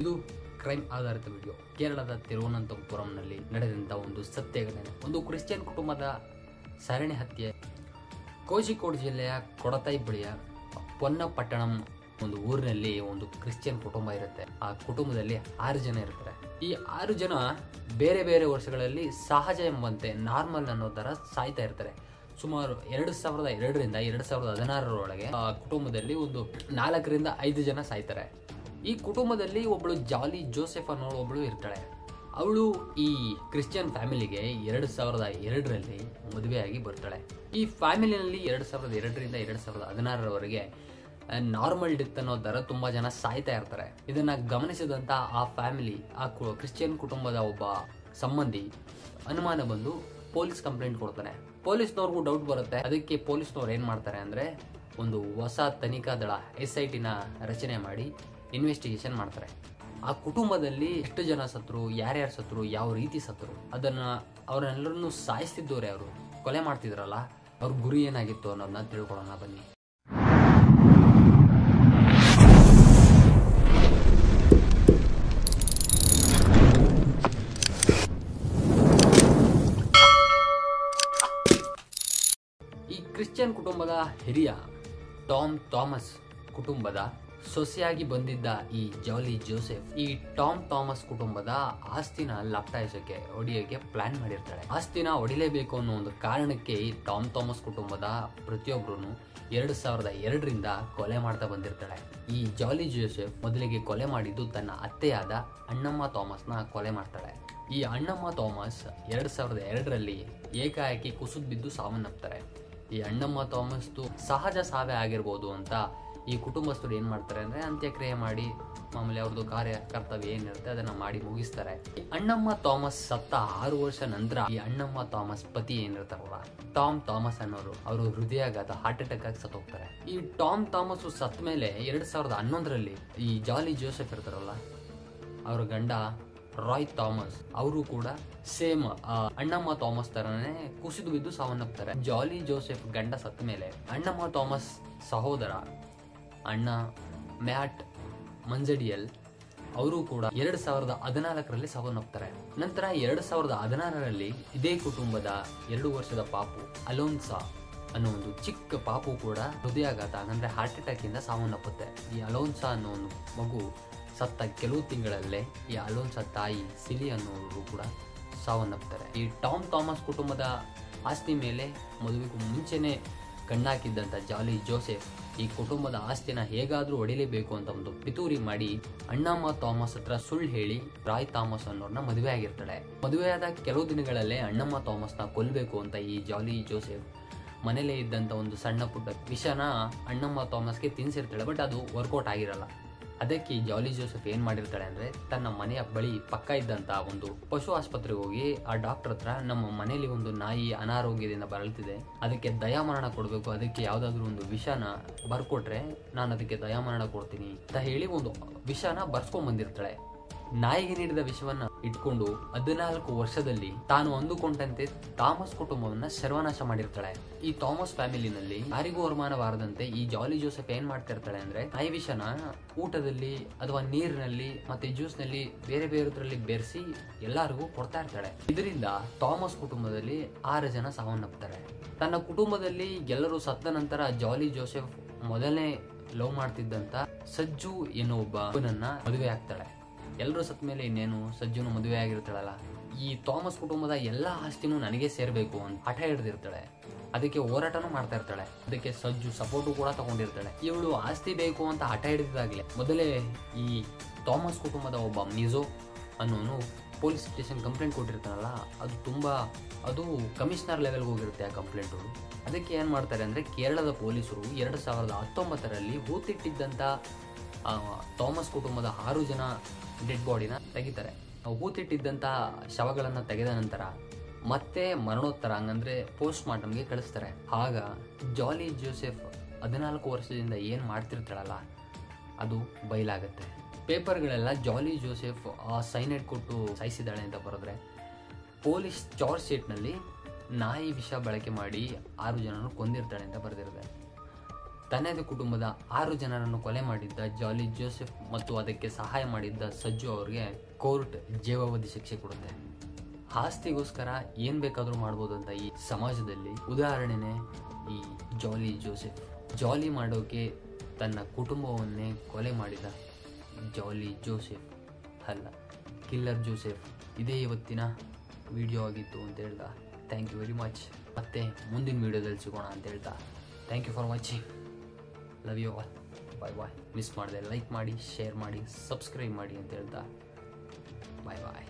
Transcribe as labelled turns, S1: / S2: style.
S1: ಇದು ಕ್ರೈಮ್ ಆಧಾರಿತ ವಿಡಿಯೋ. ಕೇರಳದ ತಿರುವನಂತಪುರಂನಲ್ಲಿ ನಡೆದಂತ ಒಂದು ಸತ್ಯ ಘಟನೆ. ಒಂದು ಕ್ರಿಶ್ಚಿಯನ್ ಕುಟುಂಬದ ಸರಣಿ ಹತ್ಯೆ. ಕೋಜಿಕೋಡ್ ಜಿಲ್ಲೆಯ ಕೊಡತೈ ಬಳಿಯ ಪೊನ್ನಪಟ್ಟಣಂ ಒಂದು ಊರಿನಲ್ಲಿ ಒಂದು ಕ್ರಿಶ್ಚಿಯನ್ ಕುಟುಂಬ ಇರುತ್ತೆ. ಆ ಕುಟುಂಬದಲ್ಲಿ 6 ಜನ ಇರ್ತಾರೆ. ಈ 6 ಜನ ಬೇರೆ ಬೇರೆ ವರ್ಷಗಳಲ್ಲಿ ಸಹಜ ಎಂಬಂತೆ ನಾರ್ಮಲ್ ಅನ್ನೋ ತರ ಸಾಯ್ತಾ ಇರ್ತಾರೆ. ಸುಮಾರು 2002ರಿಂದ 2016 ಆ ಕುಟುಂಬದಲ್ಲಿ ಒಂದು 4ರಿಂದ 5 ಜನ ಸಾಯ್ತಾರೆ. ಈ ಕುಟುಂಬದಲ್ಲಿ ಒಬ್ಬಳು ಜಾಲಿ ಜೋಸೆಫ್ ಅನ್ನೋ ಒಬ್ಬಳು ಇರ್ತಾಳೆ. ಅವಳು ಈ ಕ್ರಿಶ್ಚಿಯನ್ ಫ್ಯಾಮಿಲಿಗೆ 2002ರಲ್ಲಿ ಮದುವೆಯಾಗಿ ಬರ್ತಾಳೆ. ಈ ಫ್ಯಾಮಿಲಿನಲ್ಲಿ 2002ರಿಂದ 2016 ನಾರ್ಮಲ್ ಡೆತ್ ಅನ್ನೋ ತರ ತುಂಬಾ ಜನ ಸಾಯ್ತಾ ಇರ್ತಾರೆ. ಇದನ್ನ ಗಮನಿಸಿದಂತ ಆ ಫ್ಯಾಮಿಲಿ, ಆ ಕ್ರಿಶ್ಚಿಯನ್ ಕುಟುಂಬದ ಒಬ್ಬ ಸಂಬಂಧಿ ಅನುಮಾನ ಬಂದು ಪೊಲೀಸ್ ಕಂಪ್ಲೇಂಟ್ ಕೊಡ್ತಾನೆ. ಪೊಲೀಸ್ನವ್ರಿಗೂ ಡೌಟ್ ಬರುತ್ತೆ. ಅದಕ್ಕೆ ಪೊಲೀಸ್ನವ್ರು ಏನ್ ಮಾಡ್ತಾರೆ ಅಂದ್ರೆ ಒಂದು ಹೊಸ ತನಿಖಾ ದಳ SIT ರಚನೆ ಮಾಡಿ ಇನ್ವೆಸ್ಟಿಗೇಷನ್ ಮಾಡ್ತಾರೆ. ಆ ಕುಟುಂಬದಲ್ಲಿ ಎಷ್ಟು ಜನ ಸತ್ರು, ಯಾರ್ಯಾರು ಸತ್ರು, ಯಾವ ರೀತಿ ಸತ್ರು, ಅದನ್ನ ಅವರೆಲ್ಲರನ್ನು ಸಾಯಿಸ್ತಿದ್ದವ್ರೆ, ಅವರು ಕೊಲೆ ಮಾಡ್ತಿದ್ರಲ್ಲ, ಅವ್ರ ಗುರಿ ಏನಾಗಿತ್ತು ಅನ್ನೋದನ್ನ ತಿಳ್ಕೊಳ್ಳೋಣ ಬನ್ನಿ. ಈ ಕ್ರಿಶ್ಚಿಯನ್ ಕುಟುಂಬದ ಹಿರಿಯ ಟಾಮ್ ಥಾಮಸ್ ಕುಟುಂಬದ ಸೊಸೆಯಾಗಿ ಬಂದಿದ್ದ ಈ ಜಾಲಿ ಜೋಸೆಫ್ ಈ ಟಾಮ್ ಥಾಮಸ್ ಕುಟುಂಬದ ಆಸ್ತಿನ ಹೊಡಿಯೋಕೆ ಪ್ಲಾನ್ ಮಾಡಿರ್ತಾಳೆ. ಆಸ್ತಿನ ಹೊಡಿಲೇಬೇಕು ಅನ್ನೋ ಒಂದು ಕಾರಣಕ್ಕೆ ಈ ಟಾಮ್ ಥಾಮಸ್ ಕುಟುಂಬದ ಪ್ರತಿಯೊಬ್ಬರು 2002ರಿಂದ ಕೊಲೆ ಮಾಡ್ತಾ ಬಂದಿರ್ತಾಳೆ. ಈ ಜಾಲಿ ಜೋಸೆಫ್ ಮೊದಲಿಗೆ ಕೊಲೆ ಮಾಡಿದ್ದು ತನ್ನ ಅತ್ತೆಯಾದ ಅಣ್ಣಮ್ಮ ಥಾಮಸ್ನ ಕೊಲೆ ಮಾಡ್ತಾಳೆ. ಈ ಅಣ್ಣಮ್ಮ ಥಾಮಸ್ 2002ರಲ್ಲಿ ಏಕಾಏಕಿ ಕುಸಿದು ಬಿದ್ದು ಸಾವನ್ನಪ್ತಾರೆ. ಈ ಅಣ್ಣಮ್ಮ ಥಾಮಸ್ದು ಸಹಜ ಸಾವೇ ಆಗಿರ್ಬೋದು ಅಂತ ಈ ಕುಟುಂಬಸ್ಥರು ಏನ್ ಮಾಡ್ತಾರೆ ಅಂದ್ರೆ ಅಂತ್ಯಕ್ರಿಯೆ ಮಾಡಿ ಮಾಮೂಲಿ ಅವ್ರದ್ದು ಕರ್ತವ್ಯ ಏನಿರುತ್ತೆ ಅದನ್ನ ಮಾಡಿ ಮುಗಿಸ್ತಾರೆ. ಈ ಅಣ್ಣಮ್ಮ ಥಾಮಸ್ ಸತ್ತ 6 ವರ್ಷ ನಂತರ ಈ ಅಣ್ಣಮ್ಮ ಥಾಮಸ್ ಪತಿ ಏನಿರ್ತಾರಲ್ಲ ಟಾಮ್ ಥಾಮಸ್ ಅನ್ನೋರು, ಅವರು ಹೃದಯಾಘಾತ ಹಾರ್ಟ್ ಅಟ್ಯಾಕ್ ಆಗಿ ಸತ್ತು ಹೋಗ್ತಾರೆ. ಈ ಟಾಮ್ ಥಾಮಸ್ ಸತ್ತ ಮೇಲೆ 2011ರಲ್ಲಿ ಈ ಜಾಲಿ ಜೋಸೆಫ್ ಇರ್ತಾರಲ್ಲ ಅವ್ರ ಗಂಡ ರಾಯ್ ಥಾಮಸ್ ಅವರು ಕೂಡ ಸೇಮ್ ಅಣ್ಣಮ್ಮ ಥಾಮಸ್ ತರನೇ ಕುಸಿದು ಬಿದ್ದು ಸಾವನ್ನಪ್ತಾರೆ. ಜಾಲಿ ಜೋಸೆಫ್ ಗಂಡ ಸತ್ತ ಮೇಲೆ ಅಣ್ಣಮ್ಮ ಥಾಮಸ್ ಸಹೋದರ ಅಣ್ಣ ಮ್ಯಾಟ್ ಮಂಜಡಿಯಲ್ ಅವರು ಕೂಡ 2014ರಲ್ಲಿ ಸಾವನ್ನಪ್ತಾರೆ. ನಂತರ 2016ರಲ್ಲಿ ಇದೇ ಕುಟುಂಬದ 2 ವರ್ಷದ ಪಾಪು ಅಲೋನ್ಸಾ ಅನ್ನೋ ಒಂದು ಚಿಕ್ಕ ಪಾಪು ಕೂಡ ಹೃದಯಾಘಾತ ಅಂದ್ರೆ ಹಾರ್ಟ್ ಅಟ್ಯಾಕ್ ಇಂದ ಸಾವನ್ನಪ್ಪುತ್ತೆ. ಈ ಅಲೋನ್ಸಾ ಅನ್ನೋ ಒಂದು ಮಗು ಸತ್ತ ಕೆಲವು ತಿಂಗಳಲ್ಲೇ ಈ ಅಲೋನ್ಸಾ ತಾಯಿ ಸಿಲಿ ಅನ್ನೋರು ಕೂಡ ಸಾವನ್ನಪ್ತಾರೆ. ಈ ಟಾಮ್ ಥಾಮಸ್ ಕುಟುಂಬದ ಆಸ್ತಿ ಮೇಲೆ ಮದುವೆಗೂ ಮುಂಚೆನೆ ಕಣ್ಣಾಕಿದ್ದಂತ ಜಾಲಿ ಜೋಸೆಫ್ ಈ ಕುಟುಂಬದ ಆಸ್ತಿನ ಹೇಗಾದ್ರೂ ಹೊಡಿಲೇಬೇಕು ಅಂತ ಒಂದು ಪಿತೂರಿ ಮಾಡಿ ಅಣ್ಣಮ್ಮ ಥಾಮಸ್ ಹತ್ರ ಸುಳ್ಳು ಹೇಳಿ ರಾಯ್ ಥಾಮಸ್ ಅನ್ನೋರ್ನ ಮದುವೆ ಆಗಿರ್ತಾಳೆ. ಮದುವೆಯಾದ ಕೆಲವು ದಿನಗಳಲ್ಲೇ ಅಣ್ಣಮ್ಮ ಥಾಮಸ್ನ ಕೊಲ್ಲಬೇಕು ಅಂತ ಈ ಜಾಲಿ ಜೋಸೆಫ್ ಮನೇಲೇ ಇದ್ದಂತ ಒಂದು ಸಣ್ಣ ಪುಟ್ಟ ವಿಷನ ಅಣ್ಣಮ್ಮ ಥಾಮಸ್ಗೆ ತಿನ್ಸಿರ್ತಾಳೆ. ಬಟ್ ಅದು ವರ್ಕೌಟ್ ಆಗಿರಲ್ಲ. ಅದಕ್ಕೆ ಜಾಲಿ ಜೋಸೆಫ್ ಏನ್ ಮಾಡಿರ್ತಾಳೆ ಅಂದ್ರೆ ತನ್ನ ಮನೆಯ ಬಳಿ ಪಕ್ಕ ಇದ್ದಂತ ಒಂದು ಪಶು ಆಸ್ಪತ್ರೆಗೆ ಹೋಗಿ ಆ ಡಾಕ್ಟರ್ ಹತ್ರ ನಮ್ಮ ಮನೆಯಲ್ಲಿ ಒಂದು ನಾಯಿ ಅನಾರೋಗ್ಯದಿಂದ ಬಳಲ್ತಿದೆ, ಅದಕ್ಕೆ ದಯಾಮರಣ ಕೊಡ್ಬೇಕು, ಅದಕ್ಕೆ ಯಾವ್ದಾದ್ರು ಒಂದು ವಿಷನ ಬರ್ಕೊಟ್ರೆ ನಾನು ಅದಕ್ಕೆ ದಯಾಮರಣ ಕೊಡ್ತೀನಿ ಅಂತ ಹೇಳಿ ಒಂದು ವಿಷನ ಬರ್ಸ್ಕೊಂಡ್ ಬಂದಿರ್ತಾಳೆ. ನಾಯಿಗೆ ನೀಡಿದ ವಿಷವನ್ನ ಇಟ್ಕೊಂಡು 14 ವರ್ಷದಲ್ಲಿ ತಾನು ಅಂದುಕೊಂಡಂತೆ ಥಾಮಸ್ ಕುಟುಂಬವನ್ನ ಸರ್ವನಾಶ ಮಾಡಿರ್ತಾಳೆ. ಈ ಥಾಮಸ್ ಫ್ಯಾಮಿಲಿನಲ್ಲಿ ಯಾರಿಗೂ ಅವಮಾನವಾರದಂತೆ ಈ ಜಾಲಿ ಜೋಸೆಫ್ ಏನ್ ಮಾಡ್ತಾ ಇರ್ತಾಳೆ ಅಂದ್ರೆ ನಾಯಿ ವಿಷನ ಊಟದಲ್ಲಿ ಅಥವಾ ನೀರಿನಲ್ಲಿ ಮತ್ತೆ ಜ್ಯೂಸ್ ನಲ್ಲಿ ಬೇರೆ ಬೇರೆದ್ರಲ್ಲಿ ಬೆರೆಸಿ ಎಲ್ಲರಿಗೂ ಕೊಡ್ತಾ ಇರ್ತಾಳೆ. ಇದರಿಂದ ಥಾಮಸ್ ಕುಟುಂಬದಲ್ಲಿ 6 ಜನ ಸಾವನ್ನಪ್ತಾರೆ. ತನ್ನ ಕುಟುಂಬದಲ್ಲಿ ಎಲ್ಲರೂ ಸತ್ತ ನಂತರ ಜಾಲಿ ಜೋಸೆಫ್ ಮೊದಲನೇ ಲವ್ ಮಾಡ್ತಿದ್ದಂತ ಸಜ್ಜು ಎನ್ನುವ ಒಬ್ಬನನ್ನ ಮದುವೆ ಆಗ್ತಾಳೆ. ಎಲ್ಲರೂ ಸತ್ತ ಮೇಲೆ ಇನ್ನೇನು ಸಜ್ಜುನು ಮದುವೆ ಆಗಿರ್ತಾಳಲ್ಲ, ಈ ಥಾಮಸ್ ಕುಟುಂಬದ ಎಲ್ಲಾ ಆಸ್ತಿನೂ ನನಗೆ ಸೇರ್ಬೇಕು ಅಂತ ಹಠ ಹಿಡಿದಿರ್ತಾಳೆ. ಅದಕ್ಕೆ ಹೋರಾಟನೂ ಮಾಡ್ತಾ ಇರ್ತಾಳೆ. ಅದಕ್ಕೆ ಸಜ್ಜು ಸಪೋರ್ಟು ಕೂಡ ತಗೊಂಡಿರ್ತಾಳೆ. ಇವಳು ಆಸ್ತಿ ಬೇಕು ಅಂತ ಹಠ ಹಿಡಿದಾಗ್ಲೇ ಮೊದಲೇ ಈ ಥಾಮಸ್ ಕುಟುಂಬದ ಒಬ್ಬ ಮಿಜೋ ಅನ್ನೋನು ಪೊಲೀಸ್ ಸ್ಟೇಷನ್ ಕಂಪ್ಲೇಂಟ್ ಕೊಟ್ಟಿರ್ತಾನಲ್ಲ, ಅದು ಕಮಿಷನರ್ ಲೆವೆಲ್ಗೆ ಹೋಗಿರುತ್ತೆ ಆ ಕಂಪ್ಲೇಂಟು. ಅದಕ್ಕೆ ಏನ್ ಮಾಡ್ತಾರೆ ಅಂದ್ರೆ ಕೇರಳದ ಪೊಲೀಸರು 2019ರಲ್ಲಿ ಹೂತಿಟ್ಟಿದ್ದಂತ ಥಾಮಸ್ ಕುಟುಂಬದ 6 ಜನ ಡೆಡ್ ಬಾಡಿನ ತೆಗಿತಾರೆ. ಹೂತಿಟ್ಟಿದ್ದಂತ ಶವಗಳನ್ನ ತೆಗೆದ ನಂತರ ಮತ್ತೆ ಮರಣೋತ್ತರ ಹಂಗಂದ್ರೆ ಪೋಸ್ಟ್ ಮಾರ್ಟಮ್ಗೆ ಕಳಿಸ್ತಾರೆ. ಆಗ ಜಾಲಿ ಜೋಸೆಫ್ 14 ವರ್ಷದಿಂದ ಏನ್ ಮಾಡ್ತಿರ್ತಾಳಲ್ಲ ಅದು ಬಯಲಾಗತ್ತೆ. ಪೇಪರ್ಗಳೆಲ್ಲ ಜಾಲಿ ಜೋಸೆಫ್ ಸೈನೈಡ್ ಕೊಟ್ಟು ಸಾಯಿಸಿದಾಳೆ ಅಂತ ಬರೆದ್ರೆ ಪೊಲೀಸ್ ಚಾರ್ಜ್ ಶೀಟ್ನಲ್ಲಿ ನಾಯಿ ವಿಷ ಬಳಕೆ ಮಾಡಿ 6 ಜನರನ್ನು ಕೊಂದಿರ್ತಾಳೆ ಅಂತ ಬರೆದಿರುತ್ತೆ. ತನ್ನದೇ ಕುಟುಂಬದ 6 ಜನರನ್ನು ಕೊಲೆ ಮಾಡಿದ್ದ ಜಾಲಿ ಜೋಸೆಫ್ ಮತ್ತು ಅದಕ್ಕೆ ಸಹಾಯ ಮಾಡಿದ್ದ ಸಜ್ಜು ಅವರಿಗೆ ಕೋರ್ಟ್ ಜೀವಾವಧಿ ಶಿಕ್ಷೆ ಕೊಡುತ್ತೆ. ಆಸ್ತಿಗೋಸ್ಕರ ಏನ್ ಬೇಕಾದ್ರೂ ಮಾಡ್ಬೋದು ಅಂತ ಈ ಸಮಾಜದಲ್ಲಿ ಉದಾಹರಣೆನೇ ಈ ಜಾಲಿ ಜೋಸೆಫ್. ಜಾಲಿ ಮಾಡೋಕೆ ತನ್ನ ಕುಟುಂಬವನ್ನೇ ಕೊಲೆ ಮಾಡಿದ ಜಾಲಿ ಜೋಸೆಫ್ ಅಲ್ಲ, ಕಿಲ್ಲರ್ ಜೋಸೆಫ್. ಇದೇ ಇವತ್ತಿನ ವಿಡಿಯೋ ಆಗಿತ್ತು ಅಂತ ಹೇಳ್ತಾ ಥ್ಯಾಂಕ್ ಯು ವೆರಿ ಮಚ್. ಮತ್ತೆ ಮುಂದಿನ ವಿಡಿಯೋದಲ್ಲಿ ಸಿಗೋಣ ಅಂತ ಹೇಳ್ತಾ thank you for watching. Love you all. Bye bye. Miss ಮಾಡಿದೆ ಲೈಕ್ ಮಾಡಿ, ಶೇರ್ ಮಾಡಿ, ಸಬ್ಸ್ಕ್ರೈಬ್ ಮಾಡಿ ಅಂತ ಹೇಳ್ತಾ ಬಾಯ್ ಬಾಯ್.